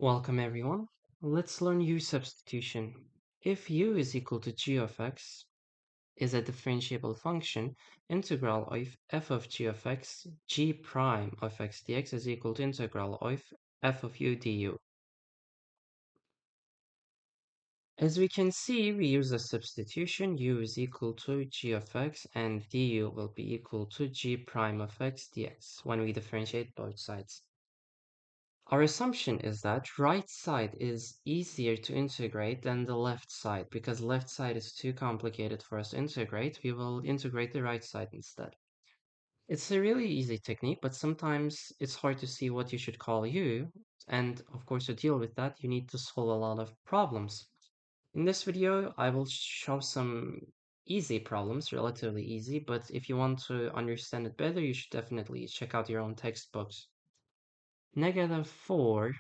Welcome everyone. Let's learn U-substitution. If U is equal to g of x is a differentiable function, integral of f of g of x, g prime of x dx is equal to integral of f of u du. As we can see, we use a substitution. U is equal to g of x and du will be equal to g prime of x dx when we differentiate both sides. Our assumption is that right side is easier to integrate than the left side because left side is too complicated for us to integrate. We will integrate the right side instead. It's a really easy technique, but sometimes it's hard to see what you should call u. And of course, to deal with that, you need to solve a lot of problems. In this video, I will show some easy problems, relatively easy, but if you want to understand it better, you should definitely check out your own textbooks. -4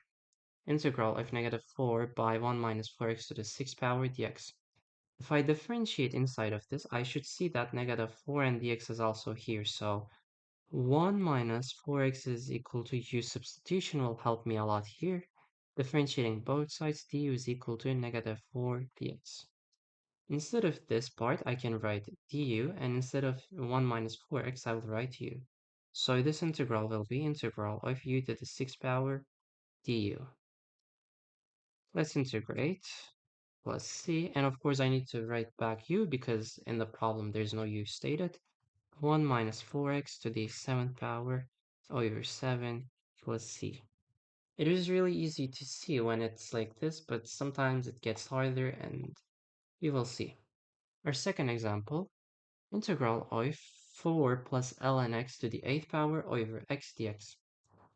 integral of -4 by 1 minus 4x to the 6th power dx. If I differentiate inside of this, I should see that -4 and dx is also here. So 1 minus 4x is equal to u substitution will help me a lot here. Differentiating both sides, du is equal to -4 dx. Instead of this part, I can write du, and instead of 1 minus 4x, I will write u. So this integral will be integral of u to the 6th power du. Let's integrate plus c, and of course I need to write back u because in the problem there's no u stated. 1 minus 4x to the 7th power over 7 plus c. It is really easy to see when it's like this, but sometimes it gets harder and we will see. Our second example, integral of 4 plus ln x to the 8th power over x dx.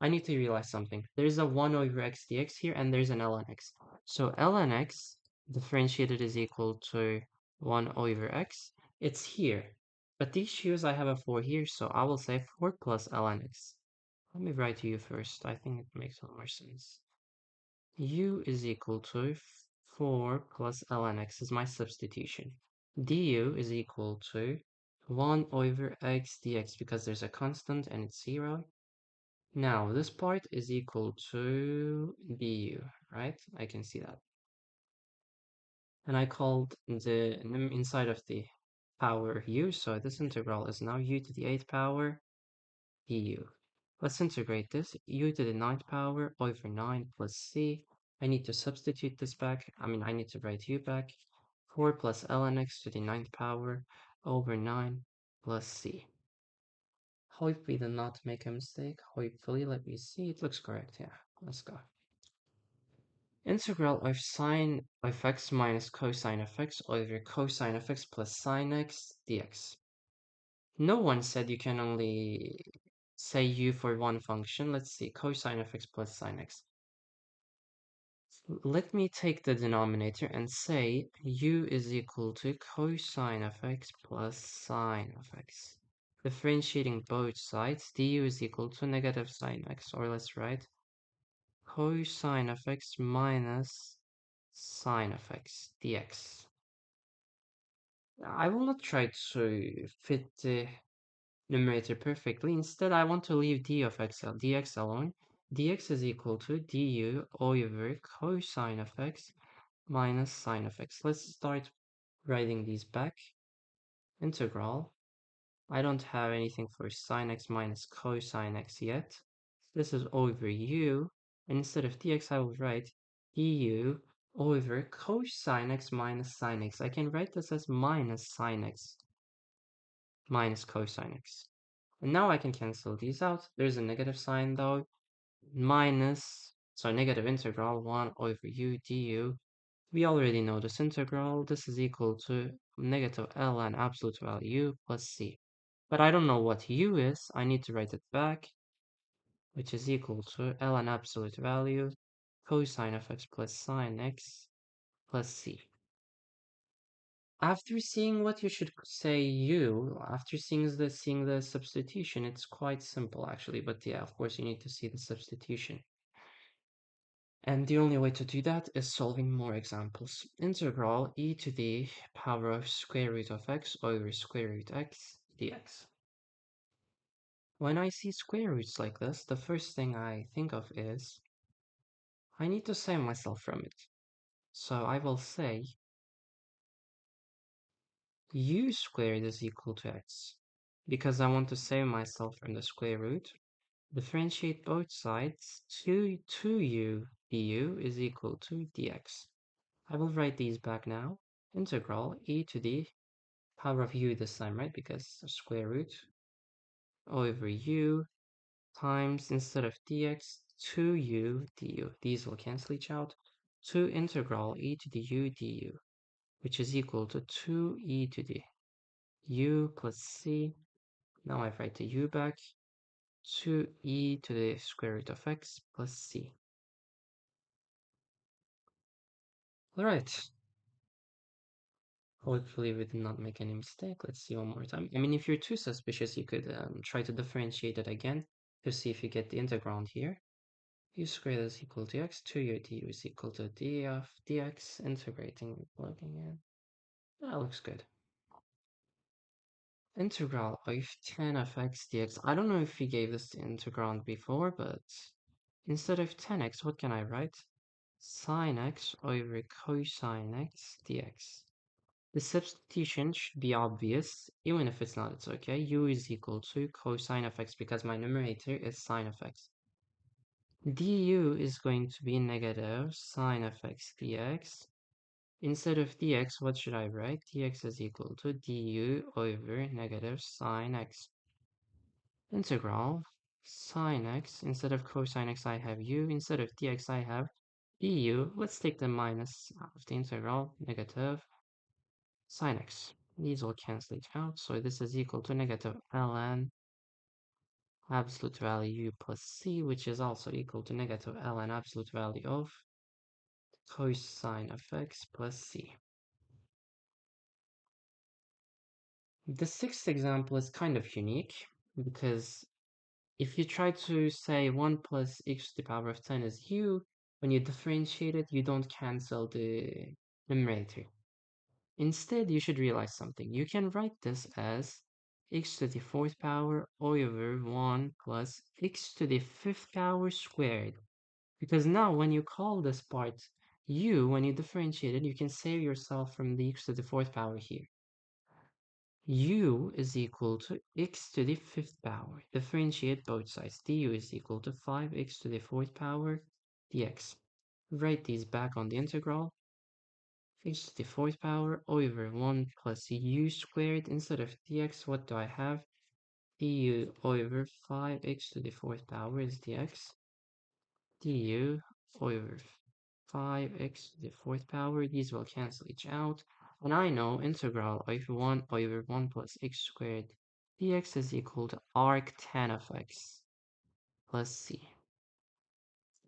I need to realize something. There's a 1 over x dx here, and there's an ln x. So ln x differentiated is equal to 1 over x. It's here. But these shoes, I have a 4 here, so I will say 4 plus ln x. Let me write u first. I think it makes a lot more sense. U is equal to 4 plus ln x is my substitution. Du is equal to 1 over x dx because there's a constant and it's 0. Now, this part is equal to du, right? I can see that. And I called the inside of the power u, so this integral is now u to the 8th power du. Let's integrate this, u to the 9th power over 9 plus c. I need to substitute this back. I need to write u back. 4 plus ln x to the 9th power over 9 plus c. Hope we did not make a mistake. Hopefully, let me see. It looks correct. Yeah, let's go. Integral of sine of x minus cosine of x over cosine of x plus sine x dx. No one said you can only say u for one function. Let's see, cosine of x plus sine x. Let me take the denominator and say u is equal to cosine of x plus sine of x. Differentiating both sides, du is equal to negative sine x, or let's write cosine of x minus sine of x dx. I will not try to fit the numerator perfectly. Instead, I want to leave d of x dx alone. Dx is equal to du over cosine of x minus sine of x. Let's start writing these back. Integral. I don't have anything for sine x minus cosine x yet. This is over u, and instead of dx, I will write du over cosine x minus sine x. I can write this as minus sine x minus cosine x. And now I can cancel these out. There's a negative sign though. Negative integral 1 over u du. We already know this integral. This is equal to negative ln absolute value plus c. But I don't know what u is. I need to write it back, which is equal to ln absolute value cosine of x plus sine x plus c. After seeing what you should say u, after seeing the substitution, it's quite simple actually. But yeah, of course you need to see the substitution. And the only way to do that is solving more examples. Integral e to the power of square root of x over square root x dx. When I see square roots like this, the first thing I think of is I need to save myself from it. So I will say u squared is equal to x. Because I want to save myself from the square root, differentiate both sides. 2u du is equal to dx. I will write these back now. Integral e to the power of u this time, right? Because square root over u times, instead of dx, 2u du. These will cancel each out. 2 integral e to the u du, which is equal to 2e to the u plus c. Now I write the u back. 2e to the square root of x plus c. Alright. Hopefully we did not make any mistake. Let's see one more time. I mean, if you're too suspicious, you could try to differentiate it again to see if you get the integrand here. U squared is equal to x, 2u du is equal to d of dx, integrating, plugging in. That looks good. Integral of 10 of x dx. I don't know if we gave this integrand before, but instead of 10x, what can I write? Sine x over cosine x dx. The substitution should be obvious, even if it's not, it's okay. U is equal to cosine of x because my numerator is sine of x. Du is going to be negative sine of x dx. Instead of dx, what should I write? Dx is equal to du over negative sine x. Integral sine x. Instead of cosine x, I have u. Instead of dx, I have du. Let's take the minus out of the integral, negative sine x. These will cancel each out, so this is equal to negative ln absolute value u plus c, which is also equal to negative ln absolute value of cosine of x plus c. The sixth example is kind of unique because if you try to say 1 plus x to the power of 10 is u, when you differentiate it, you don't cancel the numerator. Instead, you should realize something. You can write this as x to the fourth power over 1 plus x to the fifth power squared. Because now when you call this part u, when you differentiate it, you can save yourself from the x to the fourth power here. U is equal to x to the fifth power. Differentiate both sides. Du is equal to 5x to the fourth power dx. Write these back on the integral. X to the fourth power over 1 plus u squared. Instead of dx, what do I have? Du over 5x to the fourth power is dx. Du over 5x to the fourth power. These will cancel each out. And I know integral of 1 over 1 plus x squared dx is equal to arctan of x plus c.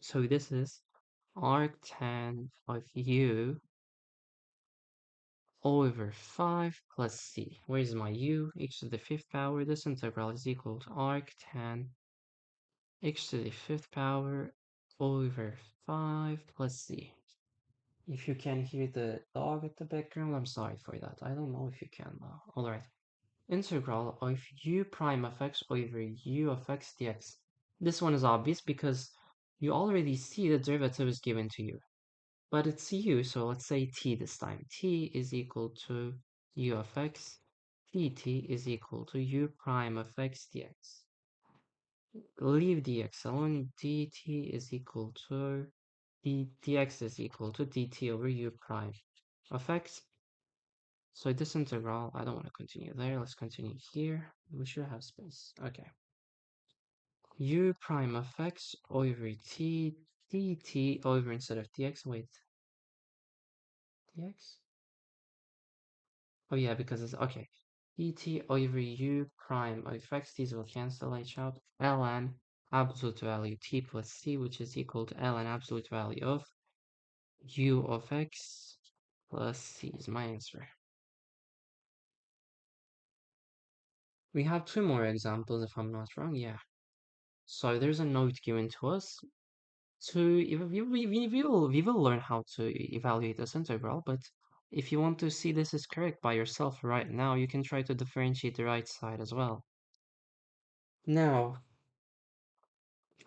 So this is arctan of u over 5 plus c. Where's my u? X to the fifth power. This integral is equal to arctan x to the fifth power over 5 plus c. If you can hear the dog at the background, I'm sorry for that. I don't know if you can though. Alright. Integral of u prime of x over u of x dx. This one is obvious because you already see the derivative is given to you. But it's u, so let's say t this time. T is equal to u of x. dt is equal to u prime of x dx. Leave dx alone. dt is equal to dx is equal to dt over u prime of x. So this integral, I don't want to continue there. Let's continue here. We should have space. Okay. U prime of x over t dt over, instead of dx, wait, dx? Oh yeah, because it's, okay. dt over u prime of x, these will cancel each out. ln absolute value t plus c, which is equal to ln absolute value of u of x plus c is my answer. We have two more examples if I'm not wrong, yeah. So there's a note given to us we will learn how to evaluate this integral, but if you want to see this is correct by yourself right now, you can try to differentiate the right side as well. Now,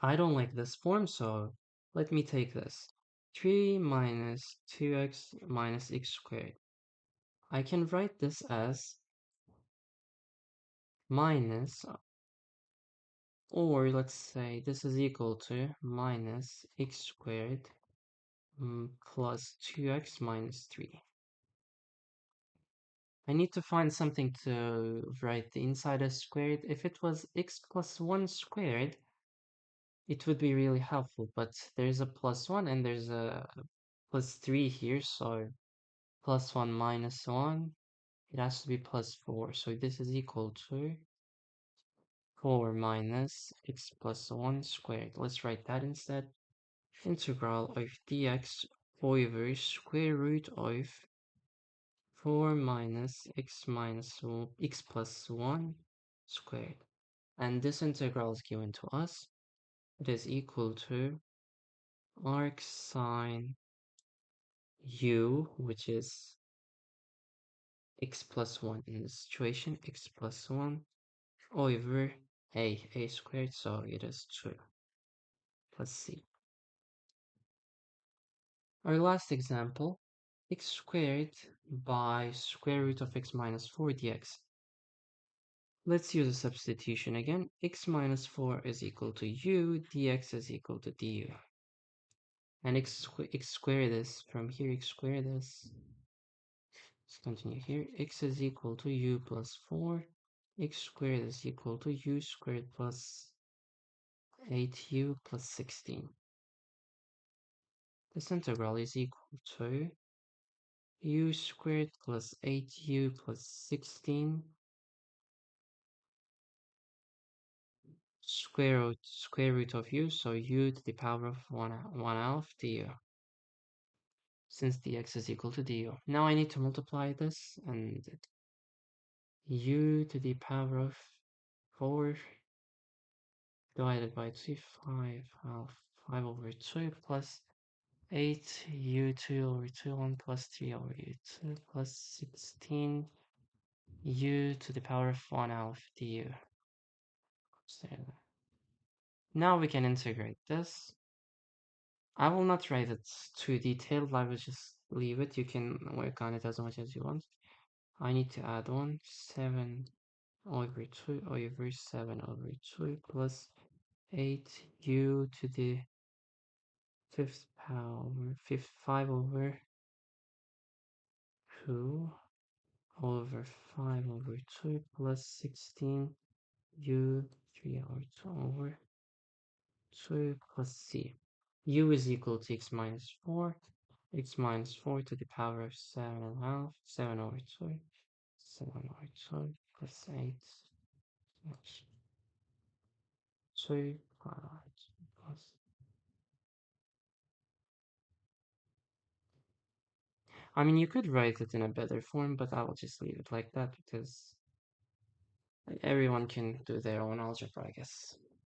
I don't like this form, so let me take this. 3 minus 2x minus x squared. I can write this as minus, or let's say this is equal to minus x squared plus 2x minus 3. I need to find something to write the inside as squared. If it was x plus 1 squared, it would be really helpful, but there's a plus 1 and there's a plus 3 here, so plus 1 minus 1, it has to be plus 4. So this is equal to 4 minus x plus 1 squared. Let's write that instead. Integral of dx over square root of 4 minus x minus 1, x plus 1 squared. And this integral is given to us. It is equal to arc sine u, which is x plus 1 in this situation, x plus 1 over a squared, so it is 2 plus c. Our last example, x squared by square root of x minus 4 dx. Let's use a substitution again. X minus 4 is equal to u, dx is equal to du. And x square this from here, x square this. Let's continue here. X is equal to u plus 4. X squared is equal to u squared plus 8u plus 16. This integral is equal to u squared plus 8u plus 16 square root of u, so u to the power of 1 half du, since dx is equal to du. Now I need to multiply this, and u to the power of 4 divided by 2, 5 half 5 over 2 plus 8 u2 over 2 1 plus 3 over u2 plus 16 u to the power of 1 half du. Now we can integrate this. I will not write it too detailed, I will just leave it. You can work on it as much as you want. I need to add 1, 7 over 2 over 7 over 2 plus 8u to the fifth power, 5 over 2 over 5 over 2 plus 16 u 3 over 2 over 2 plus c. U is equal to x minus 4. X minus 4 to the power of 7 and a half, 7 over 2, 7 over 2 plus 8 plus 2 plus. I mean, you could write it in a better form, but I will just leave it like that because everyone can do their own algebra, I guess.